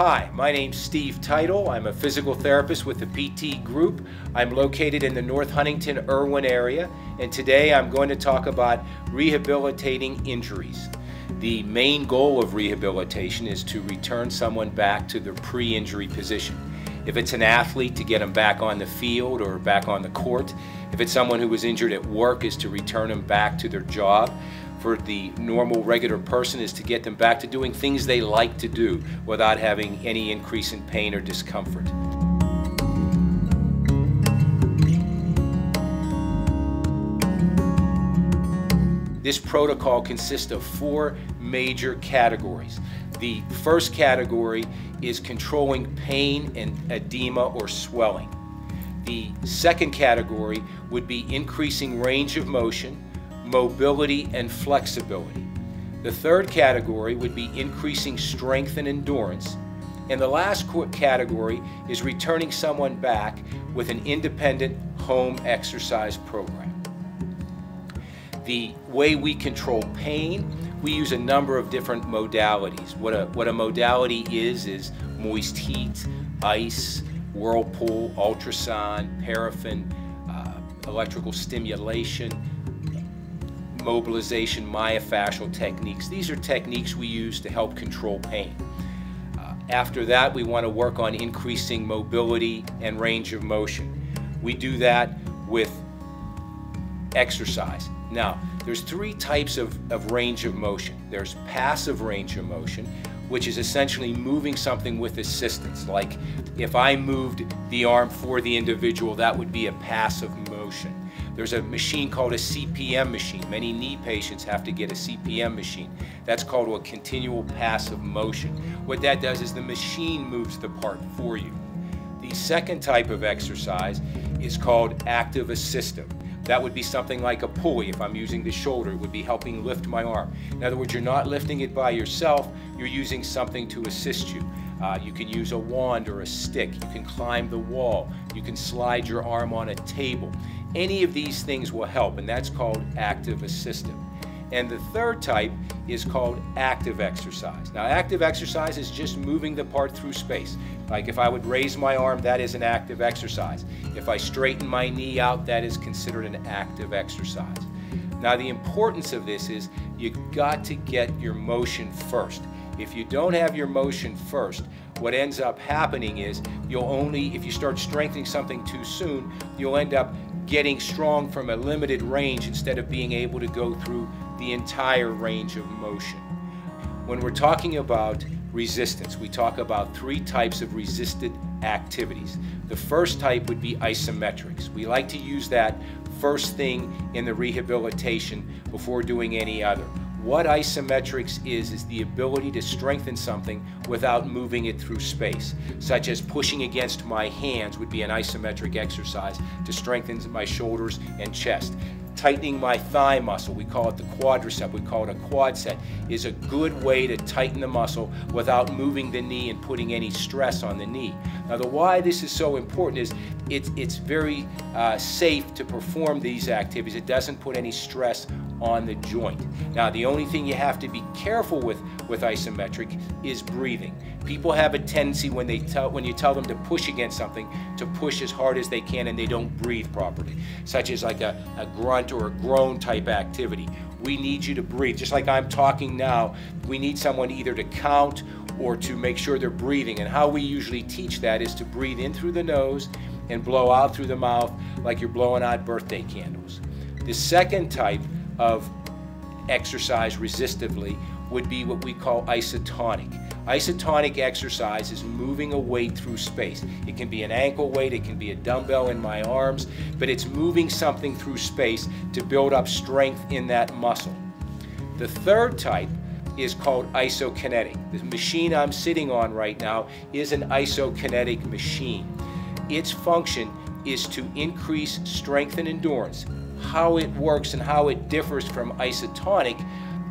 Hi, my name's Steve Title. I'm a physical therapist with the PT Group. I'm located in the North Huntington, Irwin area, and today I'm going to talk about rehabilitating injuries. The main goal of rehabilitation is to return someone back to their pre-injury position. If it's an athlete, to get them back on the field or back on the court. If it's someone who was injured at work, is to return them back to their job. For the normal, regular person, is to get them back to doing things they like to do without having any increase in pain or discomfort. This protocol consists of 4 major categories. The first category is controlling pain and edema or swelling. The second category would be increasing range of motion, mobility and flexibility. The third category would be increasing strength and endurance. And the last category is returning someone back with an independent home exercise program. The way we control pain, we use a number of different modalities. What a modality is moist heat, ice, whirlpool, ultrasound, paraffin, electrical stimulation, mobilization, myofascial techniques. These are techniques we use to help control pain. After that, we want to work on increasing mobility and range of motion. We do that with exercise. Now, there's 3 types of range of motion. There's passive range of motion, which is essentially moving something with assistance. Like if I moved the arm for the individual, that would be a passive motion. There's a machine called a CPM machine. Many knee patients have to get a CPM machine. That's called a continual passive motion. What that does is the machine moves the part for you. The second type of exercise is called active assistive. That would be something like a pulley. If I'm using the shoulder, it would be helping lift my arm. In other words, you're not lifting it by yourself, you're using something to assist you. You can use a wand or a stick. You can climb the wall. You can slide your arm on a table. Any of these things will help, and that's called active assistive. And the third type is called active exercise. Now, active exercise is just moving the part through space. Like if I would raise my arm, that is an active exercise. If I straighten my knee out, that is considered an active exercise. Now, the importance of this is you've got to get your motion first. If you don't have your motion first, what ends up happening is if you start strengthening something too soon, you'll end up getting strong from a limited range instead of being able to go through the entire range of motion. When we're talking about resistance, we talk about 3 types of resisted activities. The first type would be isometrics. We like to use that first thing in the rehabilitation before doing any other. What isometrics is the ability to strengthen something without moving it through space, such as pushing against my hands would be an isometric exercise to strengthen my shoulders and chest. Tightening my thigh muscle, we call it the quadricep, we call it a quad set, is a good way to tighten the muscle without moving the knee and putting any stress on the knee. Now, the why this is so important is it's very safe to perform these activities. It doesn't put any stress on the joint. Now, the only thing you have to be careful with isometric is breathing. People have a tendency when you tell them to push against something to push as hard as they can, and they don't breathe properly, such as like a grunt or a groan type activity. We need you to breathe. Just like I'm talking now, we need someone either to count or to make sure they're breathing. And how we usually teach that is to breathe in through the nose and blow out through the mouth like you're blowing out birthday candles. The second type of exercise resistively would be what we call isotonic. Isotonic exercise is moving a weight through space. It can be an ankle weight, it can be a dumbbell in my arms, but it's moving something through space to build up strength in that muscle. The third type is called isokinetic. The machine I'm sitting on right now is an isokinetic machine. Its function is to increase strength and endurance. How it works and how it differs from isotonic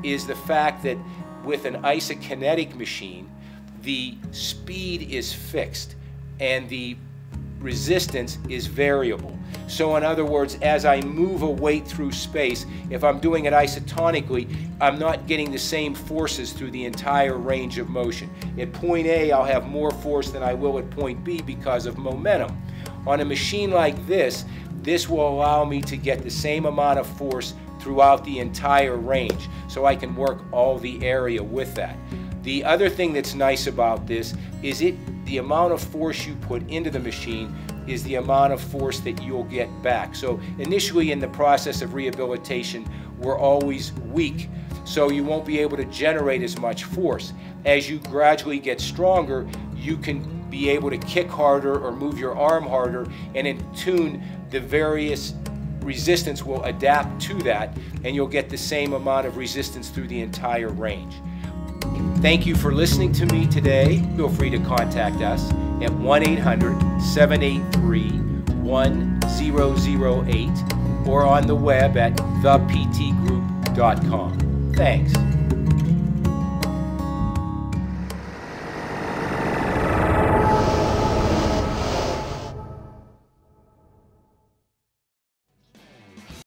is the fact that with an isokinetic machine, the speed is fixed and the resistance is variable. So in other words, as I move a weight through space, if I'm doing it isotonically, I'm not getting the same forces through the entire range of motion. At point A, I'll have more force than I will at point B because of momentum. On a machine like this will allow me to get the same amount of force throughout the entire range, so I can work all the area with that. The other thing that's nice about this is the amount of force you put into the machine is the amount of force that you'll get back. So initially in the process of rehabilitation, we're always weak, so you won't be able to generate as much force. As you gradually get stronger, you can be able to kick harder or move your arm harder, and in tune, the various resistance will adapt to that, and you'll get the same amount of resistance through the entire range. Thank you for listening to me today. Feel free to contact us at 1-800-783-1008 or on the web at theptgroup.com. Thanks.